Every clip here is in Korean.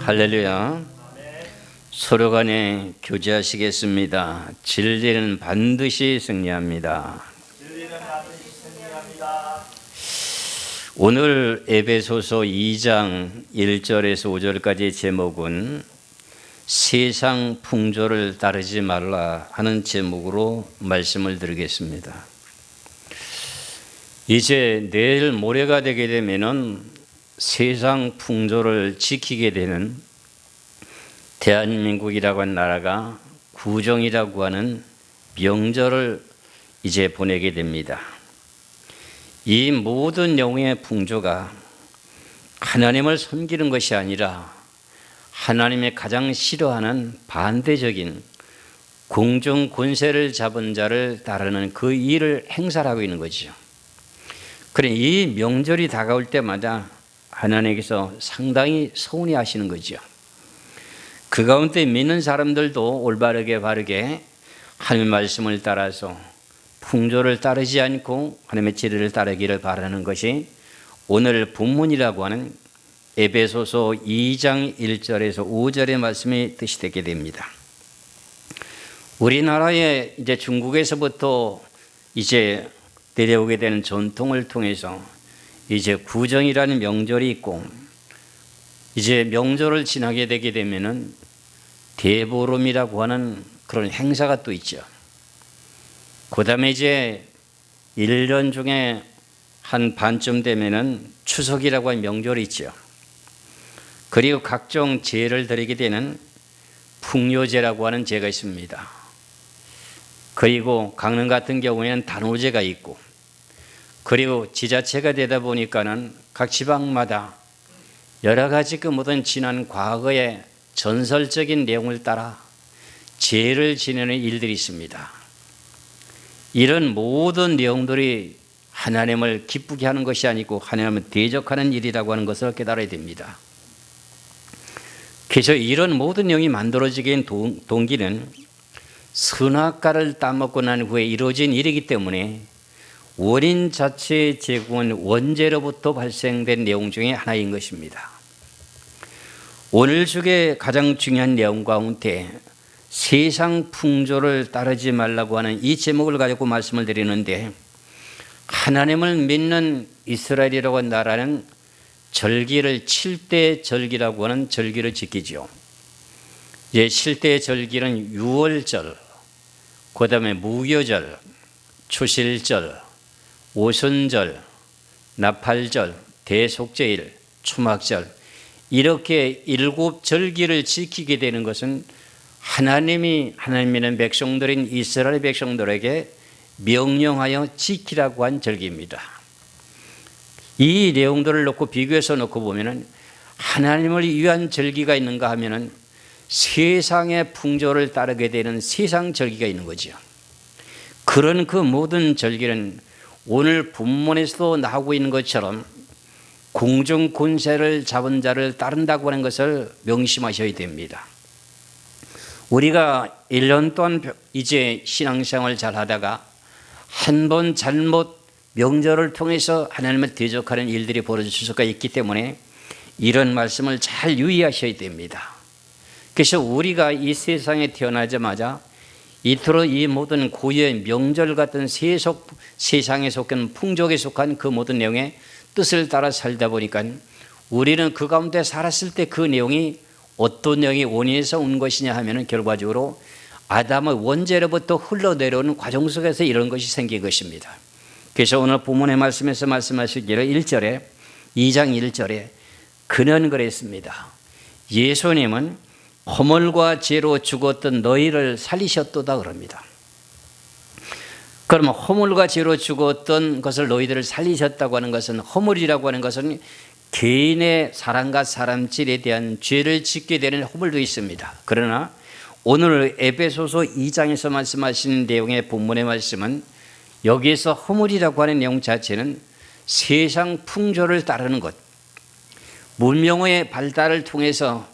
할렐루야. 서로 간에 교제하시겠습니다. 진리는 반드시 승리합니다. 오늘 에베소서 2장 1절에서 5절까지의 제목은 세상 풍조를 따르지 말라 하는 제목으로 말씀을 드리겠습니다. 이제 내일 모레가 되게 되면은 세상 풍조를 지키게 되는 대한민국이라고 하는 나라가 구정이라고 하는 명절을 이제 보내게 됩니다. 이 모든 영의 풍조가 하나님을 섬기는 것이 아니라 하나님의 가장 싫어하는 반대적인 공중 권세를 잡은 자를 따르는 그 일을 행사하고 있는 거죠. 그래, 이 명절이 다가올 때마다 하나님께서 상당히 서운해 하시는 거죠. 그 가운데 믿는 사람들도 올바르게 바르게 하나님의 말씀을 따라서 풍조를 따르지 않고 하나님의 진리를 따르기를 바라는 것이 오늘 본문이라고 하는 에베소서 2장 1절에서 5절의 말씀이 뜻이 되게 됩니다. 우리나라의 이제 중국에서부터 이제 내려오게 되는 전통을 통해서 이제 구정이라는 명절이 있고, 이제 명절을 지나게 되게 되면은 대보름이라고 하는 그런 행사가 또 있죠. 그 다음에 이제 1년 중에 한 반쯤 되면은 추석이라고 하는 명절이 있죠. 그리고 각종 제를 드리게 되는 풍요제라고 하는 제가 있습니다. 그리고 강릉 같은 경우에는 단오제가 있고, 그리고 지자체가 되다 보니까는 각 지방마다 여러 가지 그 모든 지난 과거의 전설적인 내용을 따라 제를 지내는 일들이 있습니다. 이런 모든 내용들이 하나님을 기쁘게 하는 것이 아니고 하나님을 대적하는 일이라고 하는 것을 깨달아야 됩니다. 그래서 이런 모든 내용이 만들어지게 된 동기는 선악과를 따먹고 난 후에 이루어진 일이기 때문에 원인 자체의 제공은 원죄로부터 발생된 내용 중에 하나인 것입니다. 오늘 주에 가장 중요한 내용 가운데 세상 풍조를 따르지 말라고 하는 이 제목을 가지고 말씀을 드리는데, 하나님을 믿는 이스라엘이라고 하는 나라는 절기를 7대 절기라고 하는 절기를 지키죠. 이제 7대 절기는 유월절, 그 다음에 무교절, 초실절, 오순절, 나팔절, 대속제일, 초막절, 이렇게 7절기를 지키게 되는 것은 하나님이 하나님 믿는 백성들인 이스라엘 백성들에게 명령하여 지키라고 한 절기입니다. 이 내용들을 놓고 비교해서 놓고 보면은 하나님을 위한 절기가 있는가 하면은 세상의 풍조를 따르게 되는 세상 절기가 있는 거죠. 그런 그 모든 절기는 오늘 본문에서도 나오고 있는 것처럼 공중 권세를 잡은 자를 따른다고 하는 것을 명심하셔야 됩니다. 우리가 1년 동안 이제 신앙생활을 잘 하다가 한 번 잘못 명절을 통해서 하나님을 대적하는 일들이 벌어질 수가 있기 때문에 이런 말씀을 잘 유의하셔야 됩니다. 그래서 우리가 이 세상에 태어나자마자 이토록 이 모든 고유의 명절 같은 세상에 속한 풍족에 속한 그 모든 내용의 뜻을 따라 살다 보니까 우리는 그 가운데 살았을 때 그 내용이 어떤 내용이 원인에서 온 것이냐 하면은 결과적으로 아담의 원죄로부터 흘러내려오는 과정 속에서 이런 것이 생긴 것입니다. 그래서 오늘 본문의 말씀에서 말씀하시기를 1절에 2장 1절에 그는 그랬습니다. 예수님은 허물과 죄로 죽었던 너희를 살리셨도다 그럽니다. 그러면 허물과 죄로 죽었던 것을 너희들을 살리셨다고 하는 것은, 허물이라고 하는 것은 개인의 사람과 사람질에 대한 죄를 짓게 되는 허물도 있습니다. 그러나 오늘 에베소서 2장에서 말씀하신 내용의 본문의 말씀은 여기에서 허물이라고 하는 내용 자체는 세상 풍조를 따르는 것, 문명의 발달을 통해서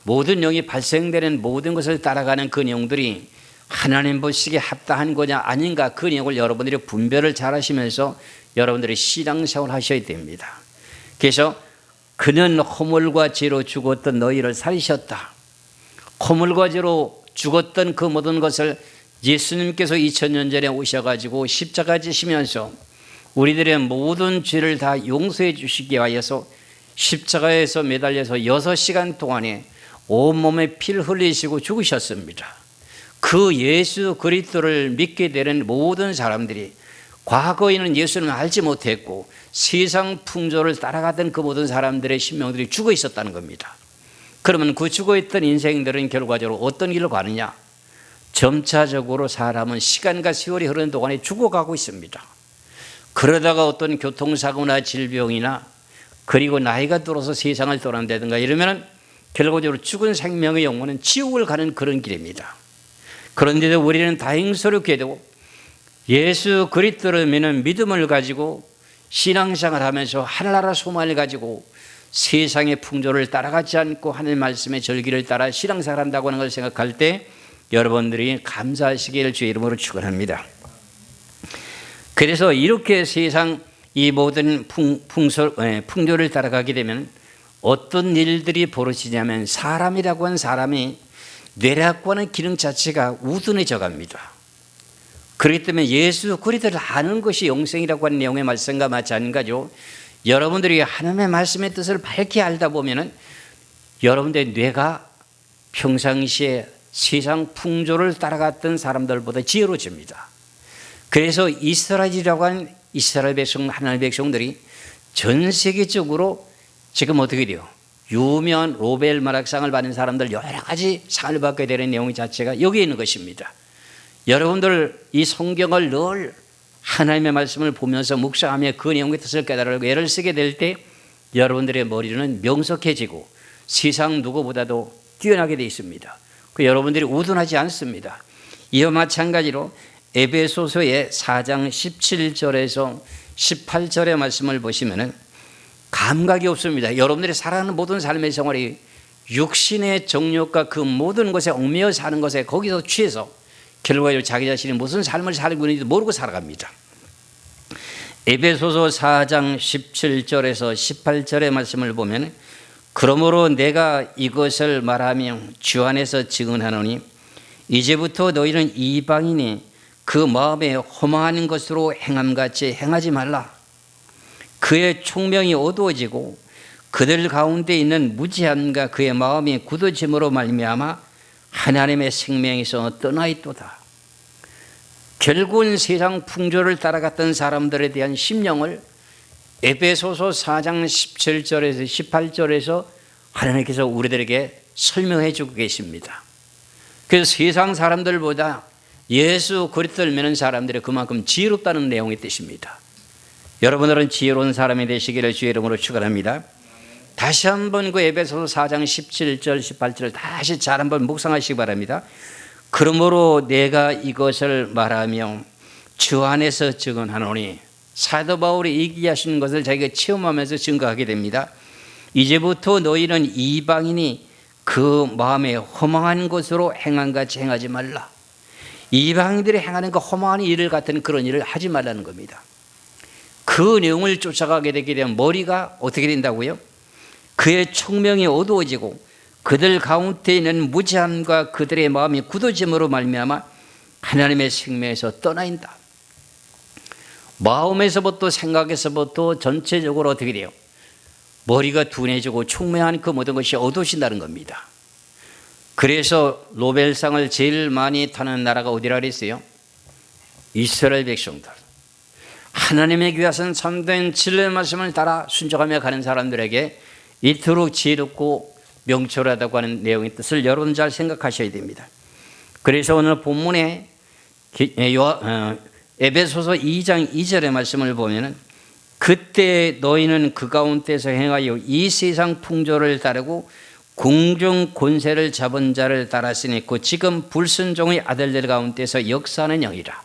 모든 영이 발생되는 모든 것을 따라가는 그 내용들이 하나님 보시기에 합당한 거냐 아닌가, 그 내용을 여러분들이 분별을 잘 하시면서 여러분들이 신앙생활을 하셔야 됩니다. 그래서 그는 허물과 죄로 죽었던 너희를 살리셨다. 허물과 죄로 죽었던 그 모든 것을 예수님께서 2000년 전에 오셔가지고 십자가 지시면서 우리들의 모든 죄를 다 용서해 주시기 위하여서 십자가에서 매달려서 6시간 동안에 온몸에 피를 흘리시고 죽으셨습니다. 그 예수 그리스도를 믿게 되는 모든 사람들이 과거에는 예수님을 알지 못했고 세상 풍조를 따라가던 그 모든 사람들의 신명들이 죽어 있었다는 겁니다. 그러면 그 죽어 있던 인생들은 결과적으로 어떤 길로 가느냐? 점차적으로 사람은 시간과 세월이 흐르는 동안에 죽어가고 있습니다. 그러다가 어떤 교통사고나 질병이나 그리고 나이가 들어서 세상을 떠난다든가 이러면 결과적으로 죽은 생명의 영혼은 지옥을 가는 그런 길입니다. 그런데도 우리는 다행스럽게도 예수 그리스도를 믿는 믿음을 가지고 신앙생활을 하면서 하늘나라 소망을 가지고 세상의 풍조를 따라가지 않고 하늘 말씀의 절기를 따라 신앙생활을 한다고 하는 걸 생각할 때 여러분들이 감사하시기를 주의 이름으로 축원합니다. 그래서 이렇게 세상 이 모든 풍조를 따라가게 되면 어떤 일들이 벌어지냐면 사람이라고 하는 사람이 뇌라고 하는 기능 자체가 우둔해져 갑니다. 그렇기 때문에 예수 그리스도를 아는 것이 영생이라고 하는 내용의 말씀과 마찬가지로 여러분들이 하나님의 말씀의 뜻을 밝게 알다 보면은 여러분들의 뇌가 평상시에 세상 풍조를 따라갔던 사람들보다 지혜로워집니다. 그래서 이스라엘이라고 하는 이스라엘 백성, 하나님의 백성들이 전 세계적으로 지금 어떻게 돼요? 유명한 로벨 문학상을 받는 사람들 여러 가지 상을 받게 되는 내용 자체가 여기에 있는 것입니다. 여러분들 이 성경을 늘 하나님의 말씀을 보면서 묵상하며 그 내용의 뜻을 깨달으려고 애를 쓰게 될 때 여러분들의 머리는 명석해지고 세상 누구보다도 뛰어나게 되어 있습니다. 그 여러분들이 우둔하지 않습니다. 이와 마찬가지로 에베소서의 4장 17절에서 18절의 말씀을 보시면은 감각이 없습니다. 여러분들이 살아가는 모든 삶의 생활이 육신의 정욕과 그 모든 것에 얽매여 사는 것에 거기서 취해서 결과적으로 자기 자신이 무슨 삶을 살고 있는지 모르고 살아갑니다. 에베소서 4장 17절에서 18절의 말씀을 보면 그러므로 내가 이것을 말하며 주 안에서 증언하노니 이제부터 너희는 이방인이 그 마음에 허망한 것으로 행함같이 행하지 말라. 그의 총명이 어두워지고 그들 가운데 있는 무지함과 그의 마음이 굳어짐으로 말미암아 하나님의 생명에서 떠나 있도다. 결국은 세상 풍조를 따라갔던 사람들에 대한 심령을 에베소서 4장 17절에서 18절에서 하나님께서 우리들에게 설명해 주고 계십니다. 그래서 세상 사람들보다 예수 그리스도를 믿는 사람들이 그만큼 지혜롭다는 내용의 뜻입니다. 여러분들은 지혜로운 사람이 되시기를 주의 이름으로 축원합니다. 다시 한번 그 에베소서 4장 17절 18절을 다시 잘 한번 묵상하시기 바랍니다. 그러므로 내가 이것을 말하며 주 안에서 증언하노니 사도 바울이 얘기하시는 것을 자기가 체험하면서 증거하게 됩니다. 이제부터 너희는 이방인이 그 마음에 허망한 것으로 행함같이 행하지 말라. 이방인들이 행하는 그 허망한 일을 같은 그런 일을 하지 말라는 겁니다. 그 내용을 쫓아가게 되게 되면 머리가 어떻게 된다고요? 그의 총명이 어두워지고 그들 가운데 있는 무지함과 그들의 마음이 굳어짐으로 말미암아 하나님의 생명에서 떠나인다. 마음에서부터 생각에서부터 전체적으로 어떻게 돼요? 머리가 둔해지고 총명한 그 모든 것이 어두워진다는 겁니다. 그래서 노벨상을 제일 많이 타는 나라가 어디라 그랬어요? 이스라엘 백성들. 하나님의 귀하신 참된 진리의 말씀을 따라 순종하며 가는 사람들에게 이토록 지혜롭고 명철하다고 하는 내용의 뜻을 여러분 잘 생각하셔야 됩니다. 그래서 오늘 본문에 에베소서 2장 2절의 말씀을 보면 그때 너희는 그 가운데서 행하여 이 세상 풍조를 따르고 궁중 권세를 잡은 자를 따랐으니 그 지금 불순종의 아들들 가운데서 역사하는 영이라.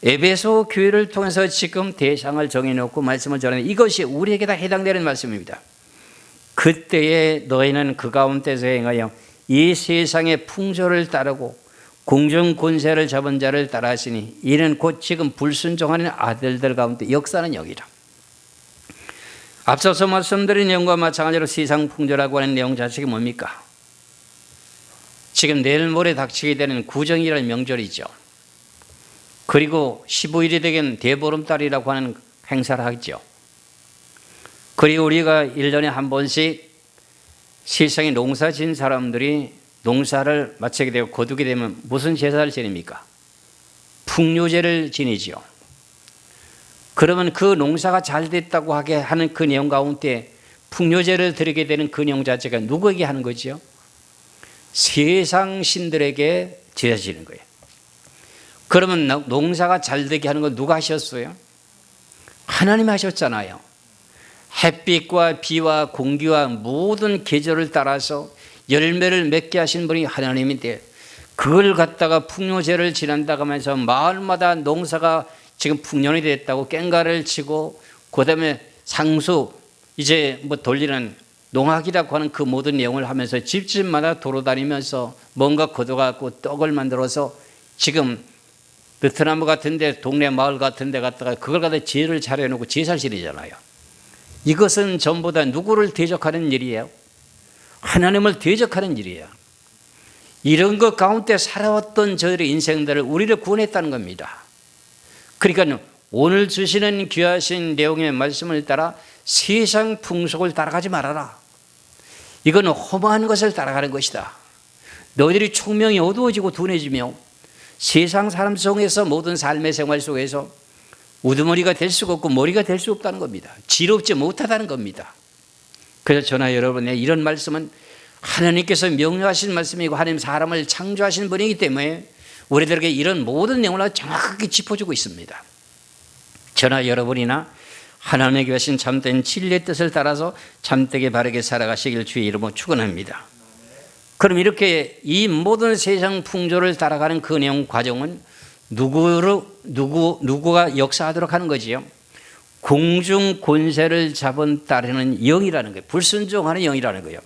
에베소 교회를 통해서 지금 대상을 정해놓고 말씀을 전하는 이것이 우리에게 다 해당되는 말씀입니다. 그때에 너희는 그 가운데서 행하여 이 세상의 풍조를 따르고 공중 권세를 잡은 자를 따라하시니 이는 곧 지금 불순종하는 아들들 가운데 역사는 영이라. 앞서서 말씀드린 내용과 마찬가지로 세상 풍조라고 하는 내용 자체가 뭡니까? 지금 내일 모레 닥치게 되는 구정이라는 명절이죠. 그리고 15일이 되긴 대보름달이라고 하는 행사를 하죠. 그리고 우리가 1년에 한 번씩 세상에 농사 지은 사람들이 농사를 마치게 되고 거두게 되면 무슨 제사를 지냅니까? 풍요제를 지내지요. 그러면 그 농사가 잘 됐다고 하게 하는 그 내용 가운데 풍요제를 드리게 되는 그 내용 자체가 누구에게 하는 거죠? 세상 신들에게 제사 지는 거예요. 그러면 농사가 잘 되게 하는 건 누가 하셨어요? 하나님 하셨잖아요. 햇빛과 비와 공기와 모든 계절을 따라서 열매를 맺게 하신 분이 하나님인데 그걸 갖다가 풍요제를 지낸다고 하면서 마을마다 농사가 지금 풍년이 됐다고 깽가를 치고 그다음에 상수 이제 뭐 돌리는 농악이라고 하는 그 모든 내용을 하면서 집집마다 돌아다니면서 뭔가 걷어갖고 떡을 만들어서 지금 베트남 같은 데 동네 마을 같은 데 갔다가 그걸 갖다 제를 차려놓고 제사를 지내잖아요. 이것은 전부 다 누구를 대적하는 일이에요? 하나님을 대적하는 일이에요. 이런 것 가운데 살아왔던 저희의 인생들을 우리를 구원했다는 겁니다. 그러니까 오늘 주시는 귀하신 내용의 말씀을 따라 세상 풍속을 따라가지 말아라. 이거는 험한 것을 따라가는 것이다. 너희들이 총명이 어두워지고 둔해지며 세상 사람 속에서 모든 삶의 생활 속에서 우두머리가 될 수가 없고 머리가 될 수 없다는 겁니다. 지롭지 못하다는 겁니다. 그래서 저나 여러분의 이런 말씀은 하나님께서 명료하신 말씀이고 하나님 사람을 창조하신 분이기 때문에 우리들에게 이런 모든 내용을 정확하게 짚어주고 있습니다. 저나 여러분이나 하나님에게 하신 참된 진리의 뜻을 따라서 참되게 바르게 살아가시길 주의 이름으로 축원합니다. 그럼 이렇게 이 모든 세상 풍조를 따라가는 그 내용 과정은 누구가 역사하도록 하는 거지요? 공중 권세를 잡은 따르는 영이라는 거예요. 불순종하는 영이라는 거예요.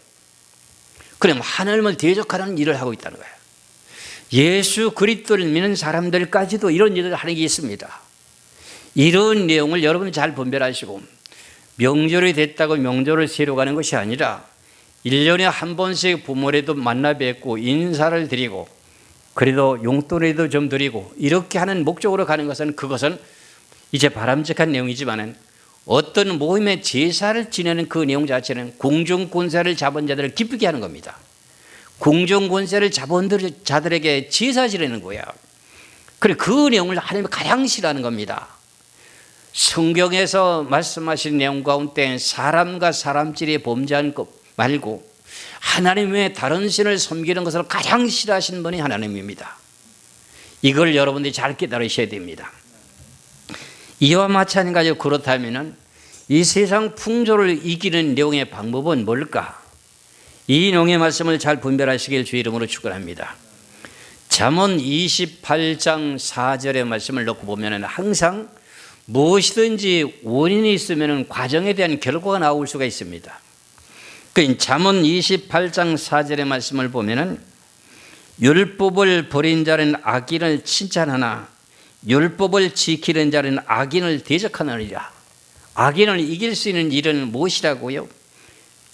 그럼 하나님을 대적하는 일을 하고 있다는 거예요. 예수 그리스도를 믿는 사람들까지도 이런 일을 하는 게 있습니다. 이런 내용을 여러분이 잘 분별하시고 명절이 됐다고 명절을 새로 가는 것이 아니라 1년에 한 번씩 부모라도 만나 뵙고 인사를 드리고 그래도 용돈이라도 좀 드리고 이렇게 하는 목적으로 가는 것은 그것은 이제 바람직한 내용이지만은 어떤 모임의 제사를 지내는 그 내용 자체는 공중권세를 잡은 자들을 기쁘게 하는 겁니다. 공중권세를 잡은 자들에게 제사 지내는 거야. 그래 그 내용을 하나님이 가장 싫어하는 겁니다. 성경에서 말씀하신 내용 가운데 사람과 사람끼리 범죄하는 것 말고 하나님 외에 다른 신을 섬기는 것을 가장 싫어하시는 분이 하나님입니다. 이걸 여러분들이 잘 깨달으셔야 됩니다. 이와 마찬가지로 그렇다면 이 세상 풍조를 이기는 내용의 방법은 뭘까? 이 내용의 말씀을 잘 분별하시길 주의 이름으로 축원합니다. 잠언 28장 4절의 말씀을 놓고 보면 항상 무엇이든지 원인이 있으면 과정에 대한 결과가 나올 수가 있습니다. 그 잠언 28장 4절의 말씀을 보면은 율법을 버린 자는 악인을 칭찬하나 율법을 지키는 자는 악인을 대적하느니라. 악인을 이길 수 있는 일은 무엇이라고요?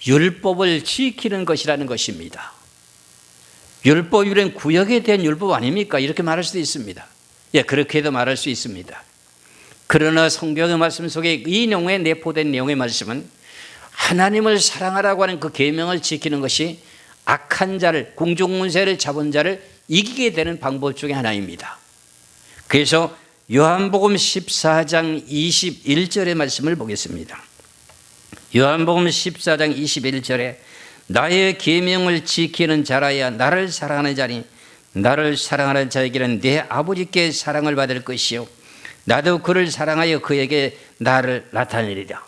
율법을 지키는 것이라는 것입니다. 율법이란 구약에 대한 율법 아닙니까? 이렇게 말할 수도 있습니다. 예, 그렇게도 말할 수 있습니다. 그러나 성경의 말씀 속에 이 내용에 내포된 내용의 말씀은 하나님을 사랑하라고 하는 그 계명을 지키는 것이 악한 자를 공중권세를 잡은 자를 이기게 되는 방법 중에 하나입니다. 그래서 요한복음 14장 21절의 말씀을 보겠습니다. 요한복음 14장 21절에 나의 계명을 지키는 자라야 나를 사랑하는 자니 나를 사랑하는 자에게는 내 아버지께 사랑을 받을 것이요 나도 그를 사랑하여 그에게 나를 나타내리라.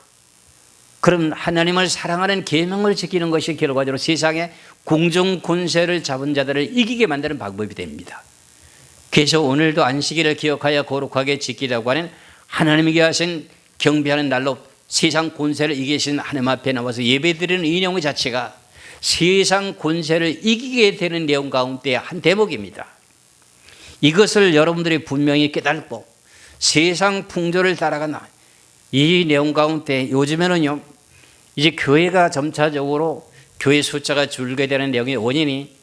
그럼 하나님을 사랑하는 계명을 지키는 것이 결과적으로 세상에 공중 권세를 잡은 자들을 이기게 만드는 방법이 됩니다. 그래서 오늘도 안식일을 기억하여 거룩하게 지키라고 하는 하나님에게 하신 경배하는 날로 세상 권세를 이기신 하나님 앞에 나와서 예배드리는 이 내용 자체가 세상 권세를 이기게 되는 내용 가운데 한 대목입니다. 이것을 여러분들이 분명히 깨닫고 세상 풍조를 따라가나 이 내용 가운데 요즘에는요 이제 교회가 점차적으로 교회 숫자가 줄게 되는 내용의 원인이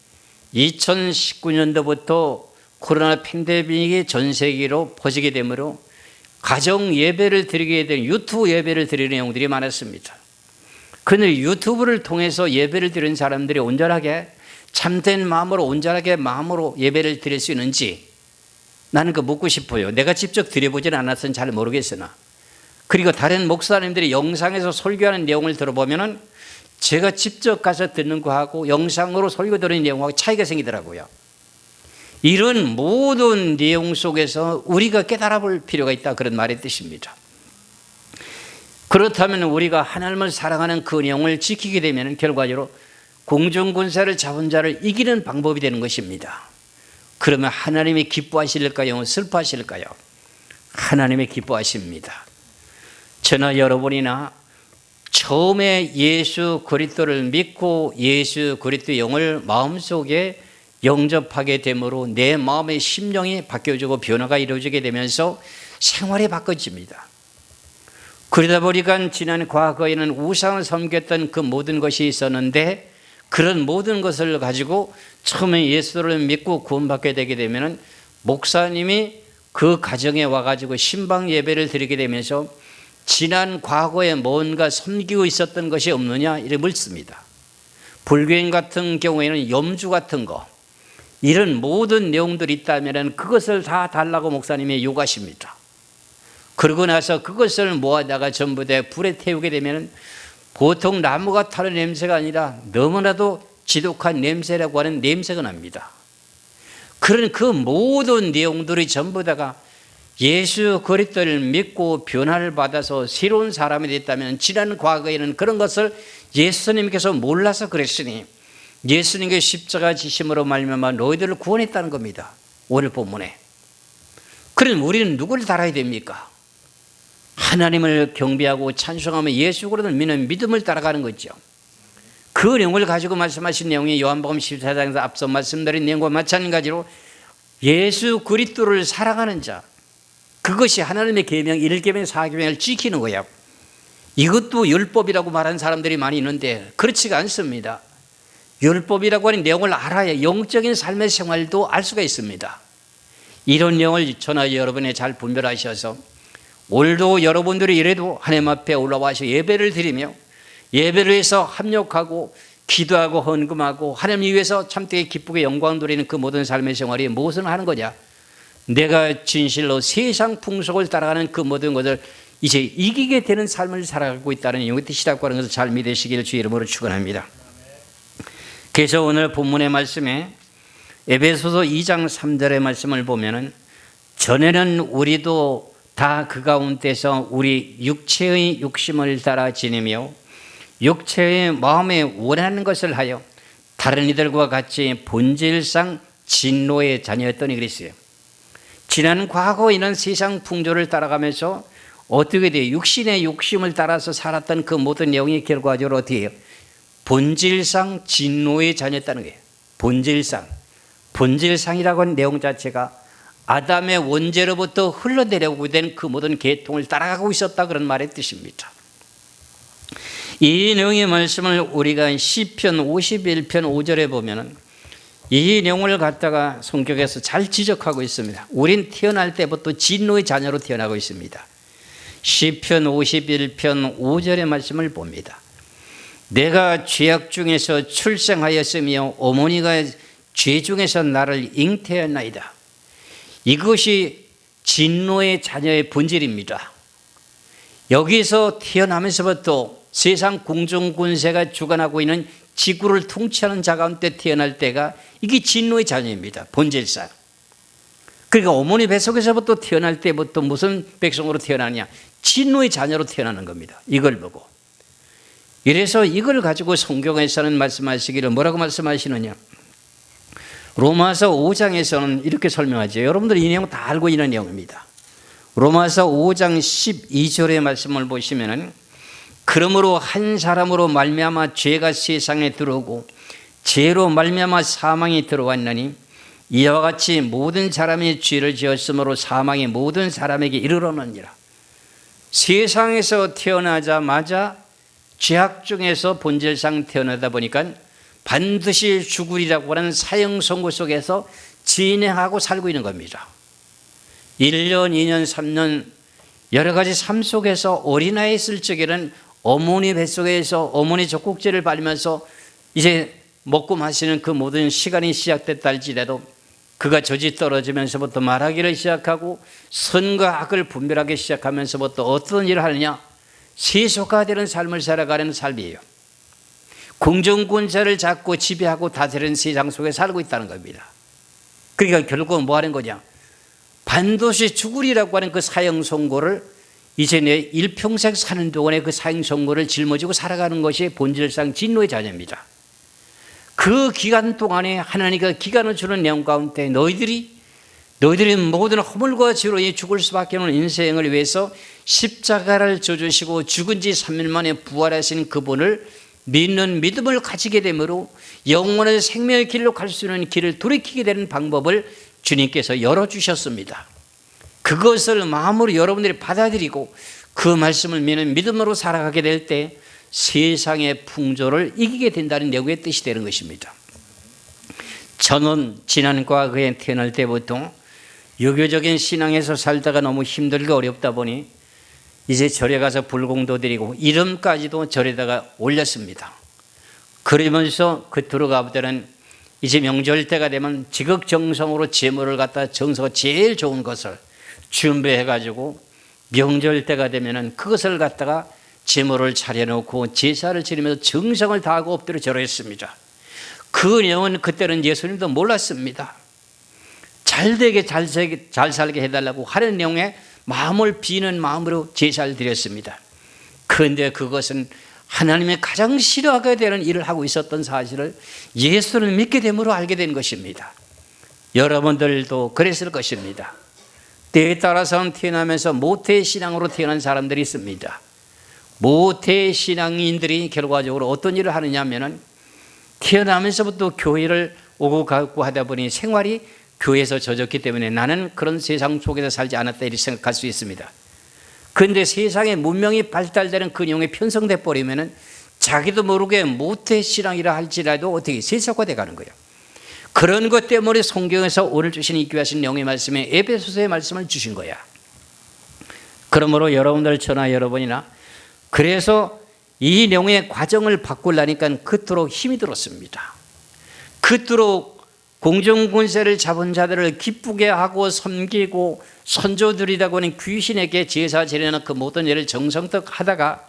2019년도부터 코로나 팬데믹이 전 세계로 퍼지게 되므로 가정 예배를 드리게 된 유튜브 예배를 드리는 내용들이 많았습니다. 그런데 유튜브를 통해서 예배를 드리는 사람들이 온전하게 참된 마음으로 온전하게 마음으로 예배를 드릴 수 있는지 나는 그 묻고 싶어요. 내가 직접 드려보지는 않았으니 잘 모르겠으나, 그리고 다른 목사님들이 영상에서 설교하는 내용을 들어보면은 제가 직접 가서 듣는 거하고 영상으로 설교 들은 내용하고 차이가 생기더라고요. 이런 모든 내용 속에서 우리가 깨달아 볼 필요가 있다, 그런 말의 뜻입니다. 그렇다면 우리가 하나님을 사랑하는 그 내용을 지키게 되면 결과적으로 공중군사를 잡은 자를 이기는 방법이 되는 것입니다. 그러면 하나님이 기뻐하실까요? 슬퍼하실까요? 하나님이 기뻐하십니다. 저나 여러분이나 처음에 예수 그리스도를 믿고 예수 그리스도의 영을 마음속에 영접하게 되므로 내 마음의 심령이 바뀌어지고 변화가 이루어지게 되면서 생활이 바꿔집니다. 그러다 보니까 지난 과거에는 우상을 섬겼던 그 모든 것이 있었는데 그런 모든 것을 가지고 처음에 예수를 믿고 구원받게 되게 되면 목사님이 그 가정에 와가지고 신방 예배를 드리게 되면서 지난 과거에 뭔가 섬기고 있었던 것이 없느냐 이를 묻습니다. 불교인 같은 경우에는 염주 같은 거 이런 모든 내용들이 있다면 그것을 다 달라고 목사님이 요구하십니다. 그러고 나서 그것을 모아다가 전부 다 불에 태우게 되면 보통 나무가 타는 냄새가 아니라 너무나도 지독한 냄새라고 하는 냄새가 납니다. 그런 그 모든 내용들이 전부 다가 예수 그리스도를 믿고 변화를 받아서 새로운 사람이 됐다면 지난 과거에는 그런 것을 예수님께서 몰라서 그랬으니 예수님의 십자가 지심으로 말미암아 너희들을 구원했다는 겁니다. 오늘 본문에. 그럼 우리는 누구를 따라야 됩니까? 하나님을 경배하고 찬송하며 예수 그리스도를 믿는 믿음을 따라가는 거죠. 그 내용을 가지고 말씀하신 내용이 요한복음 14장에서 앞서 말씀드린 내용과 마찬가지로 예수 그리스도를 사랑하는 자, 그것이 하나님의 계명 1계명 4계명을 지키는 거예요. 이것도 율법이라고 말하는 사람들이 많이 있는데 그렇지가 않습니다. 율법이라고 하는 내용을 알아야 영적인 삶의 생활도 알 수가 있습니다. 이런 내용을 저나 여러분이 잘 분별하셔서 오늘도 여러분들이 이래도 하나님 앞에 올라와서 예배를 드리며 예배를 위해서 합력하고 기도하고 헌금하고 하나님 위해서 참되게 기쁘게 영광 돌리는 그 모든 삶의 생활이 무엇을 하는 거냐? 내가 진실로 세상 풍속을 따라가는 그 모든 것을 이제 이기게 되는 삶을 살아가고 있다는 이용의 뜻이라고 하는 것을 잘 믿으시기를 주의 이름으로 축원합니다. 그래서 오늘 본문의 말씀에 에베소서 2장 3절의 말씀을 보면은 전에는 우리도 다 그 가운데서 우리 육체의 욕심을 따라 지내며 육체의 마음에 원하는 것을 하여 다른 이들과 같이 본질상 진노의 자녀였더니 그랬어요. 지난 과거에는 세상 풍조를 따라가면서 어떻게 돼요? 육신의 욕심을 따라서 살았던 그 모든 내용이 결과적으로 어떻게 해요? 본질상 진노의 자녀였다는 거예요. 본질상이라고 하는 내용 자체가 아담의 원죄로부터 흘러내려오게 된 그 모든 계통을 따라가고 있었다, 그런 말의 뜻입니다. 이 내용의 말씀을 우리가 시편 51편 5절에 보면은 이 내용을 갖다가 성경에서 잘 지적하고 있습니다. 우린 태어날 때부터 진노의 자녀로 태어나고 있습니다. 시편 51편 5절의 말씀을 봅니다. 내가 죄악 중에서 출생하였으며 어머니가 죄 중에서 나를 잉태했나이다. 이것이 진노의 자녀의 본질입니다. 여기서 태어나면서부터 세상 공중군세가 주관하고 있는 지구를 통치하는 자 가운데 태어날 때가 이게 진노의 자녀입니다. 본질상. 그러니까 어머니 뱃속에서부터 태어날 때부터 무슨 백성으로 태어나냐? 진노의 자녀로 태어나는 겁니다. 이걸 보고. 이래서 이걸 가지고 성경에서는 말씀하시기를 뭐라고 말씀하시느냐? 로마서 5장에서는 이렇게 설명하죠. 여러분들 이 내용 다 알고 있는 내용입니다. 로마서 5장 12절의 말씀을 보시면은 그러므로 한 사람으로 말미암아 죄가 세상에 들어오고 죄로 말미암아 사망이 들어왔나니 이와 같이 모든 사람이 죄를 지었으므로 사망이 모든 사람에게 이르렀느니라. 세상에서 태어나자마자 죄악 중에서 본질상 태어나다 보니까 반드시 죽으리라고 하는 사형 선고 속에서 진행하고 살고 있는 겁니다. 1년, 2년, 3년 여러 가지 삶 속에서 어린아이 있을 적에는 어머니 뱃속에서 어머니 젖꼭지를 밟으면서 이제 먹고 마시는 그 모든 시간이 시작됐다 할지라도 그가 젖이 떨어지면서부터 말하기를 시작하고 선과 악을 분별하기 시작하면서부터 어떤 일을 하느냐? 세속화되는 삶을 살아가는 삶이에요. 공정권자를 잡고 지배하고 다스리는 세상 속에 살고 있다는 겁니다. 그러니까 결국은 뭐 하는 거냐? 반드시 죽으리라고 하는 그 사형 선고를 이제 내 일평생 사는 동안에 그 사형 선고를 짊어지고 살아가는 것이 본질상 진노의 자녀입니다. 그 기간 동안에 하나님과 기간을 주는 내용 가운데 너희들이 모든 허물과 죄로 죽을 수밖에 없는 인생을 위해서 십자가를 져주시고 죽은 지 3일 만에 부활하신 그분을 믿는 믿음을 가지게 되므로 영원한 생명의 길로 갈 수 있는 길을 돌이키게 되는 방법을 주님께서 열어주셨습니다. 그것을 마음으로 여러분들이 받아들이고 그 말씀을 믿는 믿음으로 살아가게 될 때 세상의 풍조를 이기게 된다는 내용의 뜻이 되는 것입니다. 저는 지난 과거에 태어날 때부터 유교적인 신앙에서 살다가 너무 힘들고 어렵다 보니 이제 절에 가서 불공도 드리고 이름까지도 절에다가 올렸습니다. 그러면서 그 들어가보다는 이제 명절 때가 되면 지극정성으로 제물을 갖다 정서가 제일 좋은 것을 준비해가지고 명절 때가 되면은 그것을 갖다가 제물을 차려놓고 제사를 지내면서 정성을 다하고 엎드려 절했습니다. 그 내용은 그때는 예수님도 몰랐습니다. 잘되게 잘 살게 해달라고 하는 내용에 마음을 비는 마음으로 제사를 드렸습니다. 그런데 그것은 하나님의 가장 싫어하게 되는 일을 하고 있었던 사실을 예수를 믿게 됨으로 알게 된 것입니다. 여러분들도 그랬을 것입니다. 때에 따라서는 태어나면서 모태신앙으로 태어난 사람들이 있습니다. 모태신앙인들이 결과적으로 어떤 일을 하느냐 하면은 태어나면서부터 교회를 오고 가고 하다 보니 생활이 교회에서 젖었기 때문에 나는 그런 세상 속에서 살지 않았다 이렇게 생각할 수 있습니다. 그런데 세상의 문명이 발달되는 그 내용에 편성돼 버리면은 자기도 모르게 모태신앙이라 할지라도 어떻게 세속화돼 가는 거예요. 그런 것 때문에 성경에서 오늘 주신 이 귀하신 영의 말씀에 에베소서의 말씀을 주신 거야. 그러므로 여러분들 저나 여러분이나 그래서 이 내용의 과정을 바꾸려니까 그토록 힘이 들었습니다. 그토록 공정권세를 잡은 자들을 기쁘게 하고 섬기고 선조들이라고 하는 귀신에게 제사 지내는 그 모든 일을 정성껏 하다가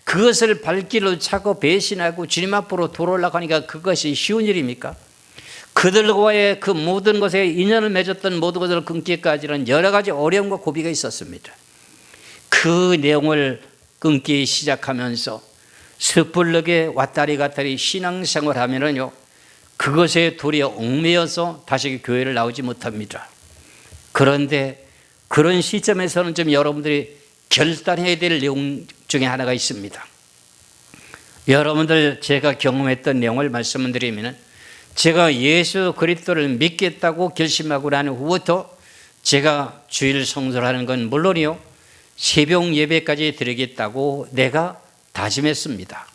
그것을 발길을 차고 배신하고 주님 앞으로 돌아올라가니까 그것이 쉬운 일입니까? 그들과의 그 모든 것에 인연을 맺었던 모든 것을 끊기까지는 여러 가지 어려움과 고비가 있었습니다. 그 내용을 끊기 시작하면서 섣불르게 왔다리 갔다리 신앙생활 하면은요 그것에 도리어 얽매여서 다시 교회를 나오지 못합니다. 그런데 그런 시점에서는 좀 여러분들이 결단해야 될 내용 중에 하나가 있습니다. 여러분들 제가 경험했던 내용을 말씀드리면 제가 예수 그리스도를 믿겠다고 결심하고 난 후부터 제가 주일 성수를 하는 건 물론이요 새벽 예배까지 드리겠다고 내가 다짐했습니다.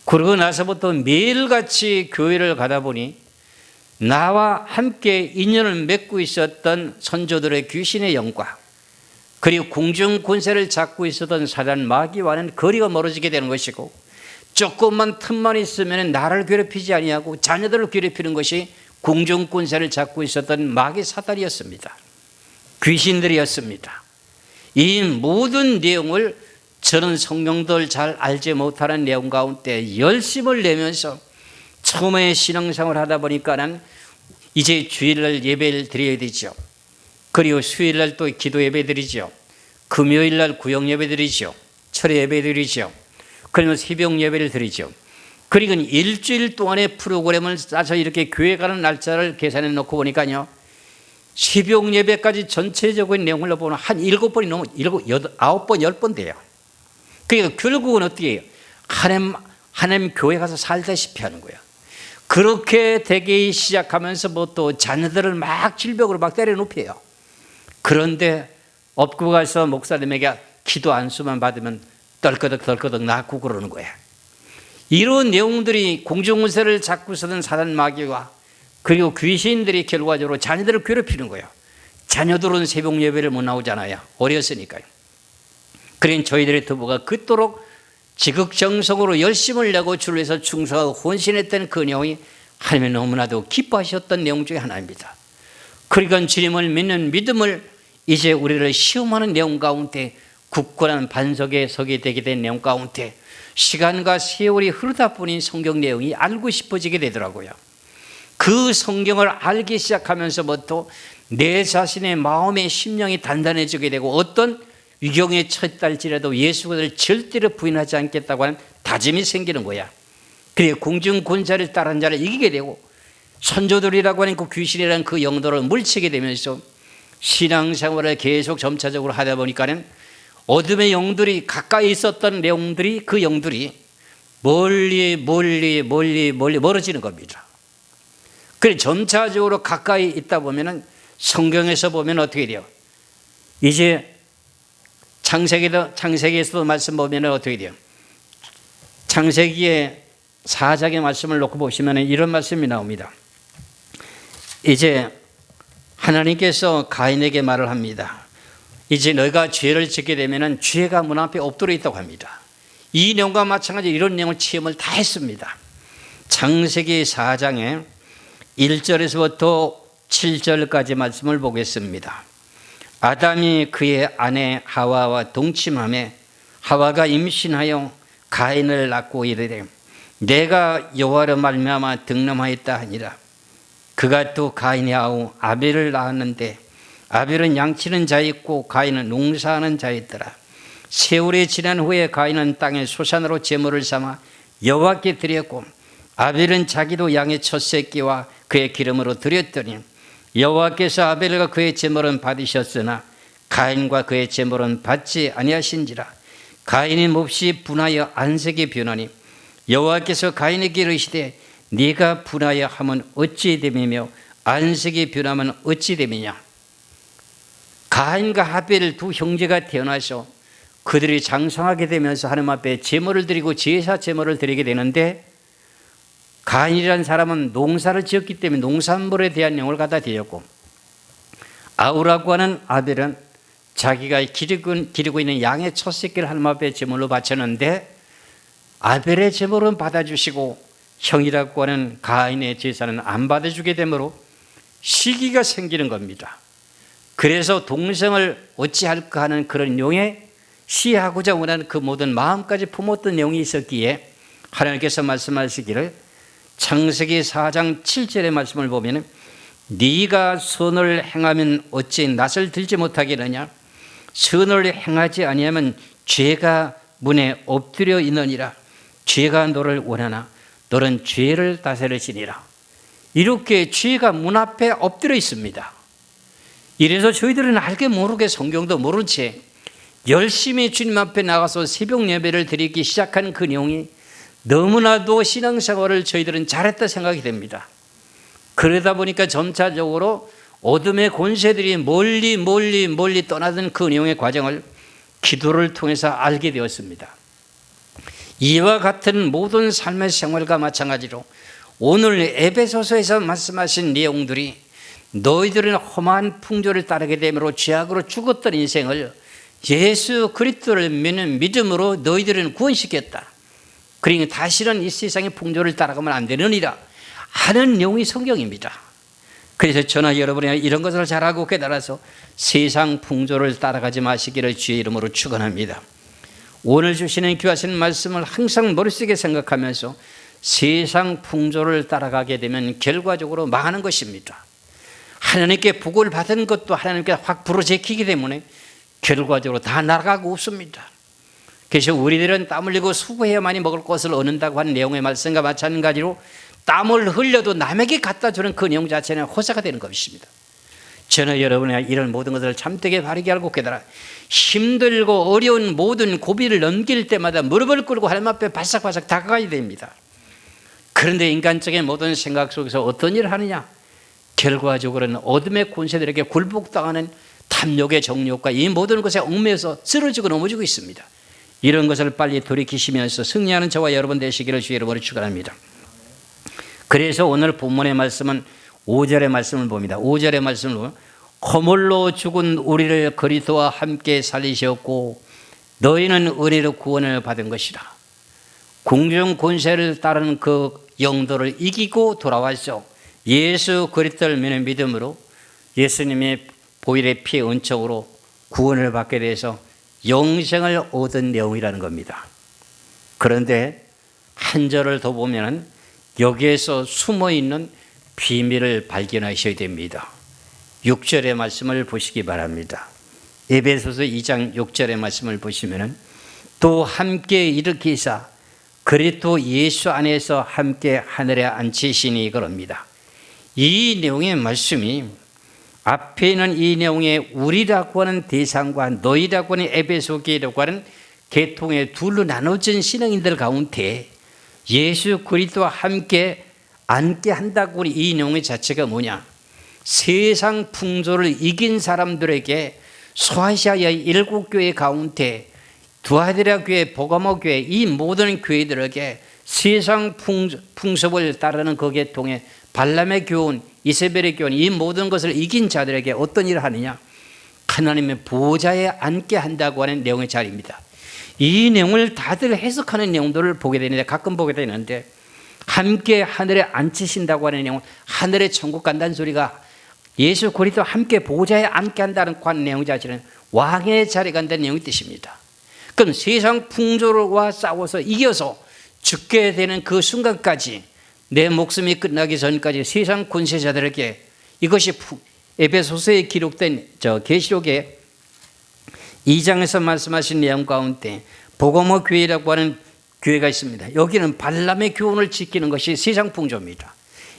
그러고 나서부터 매일같이 교회를 가다 보니 나와 함께 인연을 맺고 있었던 선조들의 귀신의 영과 그리고 공중 권세를 잡고 있었던 사단 마귀와는 거리가 멀어지게 되는 것이고 조금만 틈만 있으면 나를 괴롭히지 아니하고 자녀들을 괴롭히는 것이 공중 권세를 잡고 있었던 마귀 사단이었습니다. 귀신들이었습니다. 이 모든 내용을 저는 성경들 잘 알지 못하는 내용 가운데 열심을 내면서 처음에 신앙생활을 하다 보니까는 이제 주일날 예배를 드려야 되죠. 그리고 수요일날 또 기도 예배 드리죠. 금요일날 구역 예배 드리죠. 철회 예배 드리죠. 그러면 새벽 예배를 드리죠. 그리고 일주일 동안의 프로그램을 짜서 이렇게 교회 가는 날짜를 계산해 놓고 보니까요. 새벽 예배까지 전체적인 내용을 보면 한 7번이 넘어 9번, 10번 돼요. 그러니까 결국은 어떻게 해요? 하나님 교회 가서 살다시피 하는 거예요. 그렇게 되기 시작하면서 뭐 또 자녀들을 막 질병으로 막 때려 눕혀요. 그런데 업고 가서 목사님에게 기도 안수만 받으면 떨끄덕 낳고 그러는 거야. 이런 내용들이 공중문세를 잡고 서던 사단 마귀와 그리고 귀신들이 결과적으로 자녀들을 괴롭히는 거예요. 자녀들은 새벽 예배를 못 나오잖아요. 어렸으니까요. 그러니 저희들의 부부가 그토록 지극정성으로 열심을 내고 주를 위해서 충성하고 헌신했던 그 내용이 하나님이 너무나도 기뻐하셨던 내용 중에 하나입니다. 그러니까 주님을 믿는 믿음을 이제 우리를 시험하는 내용 가운데 굳건한 반석에 서게 되게 된 내용 가운데 시간과 세월이 흐르다 보니 성경 내용이 알고 싶어지게 되더라고요. 그 성경을 알기 시작하면서부터 내 자신의 마음의 심령이 단단해지게 되고 어떤 위경에 처했달지라도 예수 그리스도를 절대로 부인하지 않겠다고 하는 다짐이 생기는 거야. 그래 공중 권세를 따른 자를 이기게 되고 선조들이라고 하는 그 귀신이라는 그 영도를 물리치게 되면서 신앙생활을 계속 점차적으로 하다 보니까는 어둠의 영들이 가까이 있었던 내용들이 그 영들이 멀리 멀어지는 겁니다. 그래 점차적으로 가까이 있다 보면은 성경에서 보면 어떻게 돼요? 이제 창세기에서도 말씀 보면 어떻게 돼요? 창세기의 4장의 말씀을 놓고 보시면 이런 말씀이 나옵니다. 이제 하나님께서 가인에게 말을 합니다. 이제 너희가 죄를 짓게 되면 죄가 문 앞에 엎드려 있다고 합니다. 이 내용과 마찬가지로 이런 내용을 체험을 다 했습니다. 창세기 4장에 1절에서부터 7절까지 말씀을 보겠습니다. 아담이 그의 아내 하와와 동침하며 하와가 임신하여 가인을 낳고 이르되 내가 여호와로 말미암아 득남하였다 하니라. 그가 또 가인의 아우 아벨을 낳았는데 아벨은 양치는 자였고 가인은 농사하는 자였더라. 세월이 지난 후에 가인은 땅의 소산으로 제물을 삼아 여호와께 드렸고 아벨은 자기도 양의 첫 새끼와 그의 기름으로 드렸더니 여호와께서 아벨과 그의 제물은 받으셨으나 가인과 그의 제물은 받지 아니하신지라. 가인이 몹시 분하여 안색이 변하니 여호와께서 가인에게 이르시되 네가 분하여 하면 어찌 됨이며 안색이 변하면 어찌 됨이냐. 가인과 하벨 두 형제가 태어나서 그들이 장성하게 되면서 하나님 앞에 제물을 드리고 제사 제물을 드리게 되는데 가인이라는 사람은 농사를 지었기 때문에 농산물에 대한 영을 갖다 드렸고 아우라고 하는 아벨은 자기가 기르고 있는 양의 첫 새끼를 하나님 앞에 제물로 바쳤는데 아벨의 제물은 받아주시고 형이라고 하는 가인의 제사는 안 받아주게 되므로 시기가 생기는 겁니다. 그래서 동생을 어찌할까 하는 그런 용에 시하고자 원하는 그 모든 마음까지 품었던 내용이 있었기에 하나님께서 말씀하시기를 창세기 4장 7절의 말씀을 보면 네가 선을 행하면 어찌 낯을 들지 못하겠느냐. 선을 행하지 아니하면 죄가 문에 엎드려 있느니라. 죄가 너를 원하나 너는 죄를 다스리시니라. 이렇게 죄가 문 앞에 엎드려 있습니다. 이래서 저희들은 알게 모르게 성경도 모른 채 열심히 주님 앞에 나가서 새벽 예배를 드리기 시작한 그 내용이 너무나도 신앙생활을 저희들은 잘했다 생각이 됩니다. 그러다 보니까 점차적으로 어둠의 권세들이 멀리 떠나던 그 내용의 과정을 기도를 통해서 알게 되었습니다. 이와 같은 모든 삶의 생활과 마찬가지로 오늘 에베소서에서 말씀하신 내용들이 너희들은 험한 풍조를 따르게 됨으로 죄악으로 죽었던 인생을 예수 그리스도를 믿는 믿음으로 너희들은 구원시켰다. 그러니까 다시는 이 세상의 풍조를 따라가면 안 되느니라 하는 내용이 성경입니다. 그래서 저나 여러분이 이런 것을 잘 알고 깨달아서 세상 풍조를 따라가지 마시기를 주의 이름으로 축원합니다. 오늘 주시는 귀하신 말씀을 항상 머릿속에 생각하면서 세상 풍조를 따라가게 되면 결과적으로 망하는 것입니다. 하나님께 복을 받은 것도 하나님께 확 부러제키기 때문에 결과적으로 다 날아가고 없습니다. 그래서 우리들은 땀 흘리고 수고해야만이 먹을 것을 얻는다고 하는 내용의 말씀과 마찬가지로 땀을 흘려도 남에게 갖다 주는 그 내용 자체는 호사가 되는 것입니다. 저는 여러분의 이런 모든 것을 참되게 바르게 알고 깨달아 힘들고 어려운 모든 고비를 넘길 때마다 무릎을 꿇고 하나님 앞에 바싹바싹 다가가야 됩니다. 그런데 인간적인 모든 생각 속에서 어떤 일을 하느냐? 결과적으로는 어둠의 권세들에게 굴복당하는 탐욕의 정욕과 이 모든 것에 얽매여서 쓰러지고 넘어지고 있습니다. 이런 것을 빨리 돌이키시면서 승리하는 저와 여러분 되시기를 주의 이름으로 축원합니다. 그래서 오늘 본문의 말씀은 5절의 말씀을 봅니다. 5절의 말씀을 보면 허물로 죽은 우리를 그리스도와 함께 살리셨고 너희는 은혜로 구원을 받은 것이라. 궁중 권세를 따르는 그 영도를 이기고 돌아와서 예수 그리스도를 믿는 믿음으로 예수님의 보혈의 피의 은총으로 구원을 받게 돼서 영생을 얻은 내용이라는 겁니다. 그런데 한 절을 더 보면 여기에서 숨어있는 비밀을 발견하셔야 됩니다. 6절의 말씀을 보시기 바랍니다. 에베소서 2장 6절의 말씀을 보시면 또 함께 일으키사 그리스도 예수 안에서 함께 하늘에 앉히시니 그럽니다. 이 내용의 말씀이 앞에 있는 이 내용의 우리라고 하는 대상과 너희라고 하는 에베소 교회라고 하는 계통의 둘로 나눠진 신앙인들 가운데 예수 그리스도와 함께 앉게 한다고 하는 이 내용의 자체가 뭐냐? 세상 풍조를 이긴 사람들에게 소아시아의 7교회 가운데 두아디라 교회, 보가모 교회 이 모든 교회들에게 세상 풍습을 따르는 그 계통의 발람의 교훈, 이세벨의 교훈 이 모든 것을 이긴 자들에게 어떤 일을 하느냐? 하나님의 보좌에 앉게 한다고 하는 내용의 자리입니다. 이 내용을 다들 해석하는 내용들을 보게 되는데 가끔 보게 되는데 함께 하늘에 앉히신다고 하는 내용은 하늘에 천국 간다는 소리가 예수 그리스도와 함께 보좌에 앉게 한다는 내용 자체는 왕의 자리에 간다는 내용의 뜻입니다. 그럼 세상 풍조와 싸워서 이겨서 죽게 되는 그 순간까지 내 목숨이 끝나기 전까지 세상 권세자들에게 이것이 에베소서에 기록된 계시록의 2장에서 말씀하신 내용 가운데 보고모 교회라고 하는 교회가 있습니다. 여기는 발람의 교훈을 지키는 것이 세상 풍조입니다.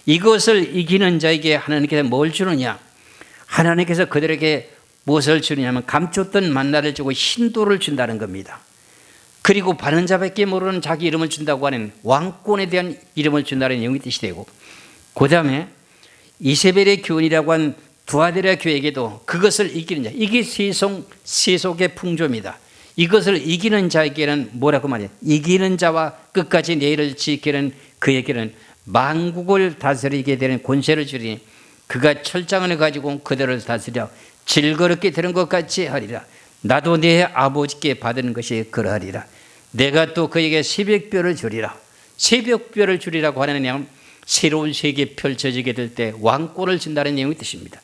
이것을 이기는 자에게 하나님께서 뭘 주느냐? 하나님께서 그들에게 무엇을 주느냐면 감췄던 만나를 주고 신도를 준다는 겁니다. 그리고 바른 자밖에 모르는 자기 이름을 준다고 하는 왕권에 대한 이름을 준다는 내용이 뜻이 되고 그 다음에 이세벨의 교훈이라고 한 두아디라 교회에게도 그것을 이기는 자, 이게 세속의 풍조입니다. 이것을 이기는 자에게는 뭐라고 말해요? 이기는 자와 끝까지 내일을 지키는 그에게는 만국을 다스리게 되는 권세를 주리니 그가 철장을 가지고 그들을 다스려 질거럽게 되는 것 같이 하리라. 나도 내 아버지께 받은 것이 그러하리라. 내가 또 그에게 새벽별을 주리라. 새벽별을 주리라고 하는 내용은 새로운 세계 펼쳐지게 될 때 왕권을 준다는 내용의 뜻입니다.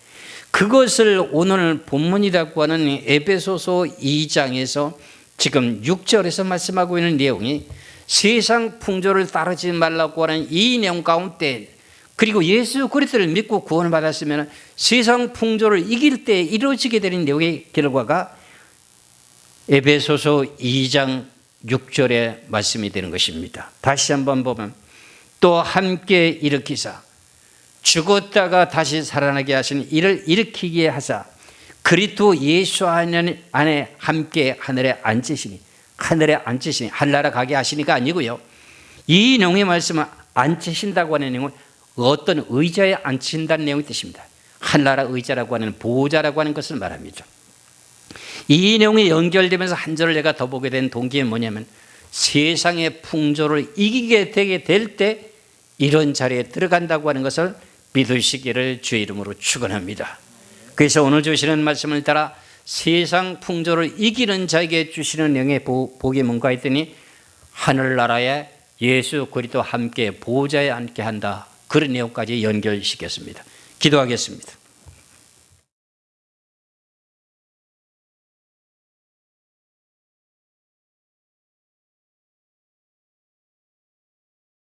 그것을 오늘 본문이라고 하는 에베소서 2장에서 지금 6절에서 말씀하고 있는 내용이 세상 풍조를 따르지 말라고 하는 이 내용 가운데 그리고 예수 그리스도를 믿고 구원을 받았으면 세상 풍조를 이길 때 이루어지게 되는 내용의 결과가 에베소서 2장 6절의 말씀이 되는 것입니다. 다시 한번 보면 또 함께 일으키사 죽었다가 다시 살아나게 하신 이를 일으키게 하사 그리스도 예수 안에 함께 하늘에 앉히시니 하늘나라 가게 하시니가 아니고요. 이 내용의 말씀은 앉히신다고 하는 내용은 어떤 의자에 앉힌다는 내용의 뜻입니다. 하늘나라 의자라고 하는 보호자라고 하는 것을 말합니다. 이 내용이 연결되면서 한 절을 내가 더 보게 된 동기는 뭐냐면 세상의 풍조를 이기게 되게 될 때 이런 자리에 들어간다고 하는 것을 믿으시기를 주의 이름으로 축원합니다. 그래서 오늘 주시는 말씀을 따라 세상 풍조를 이기는 자에게 주시는 내용의 복이 뭔가 했더니 하늘나라에 예수 그리스도와 함께 보좌에 앉게 한다. 그런 내용까지 연결시켰습니다. 기도하겠습니다.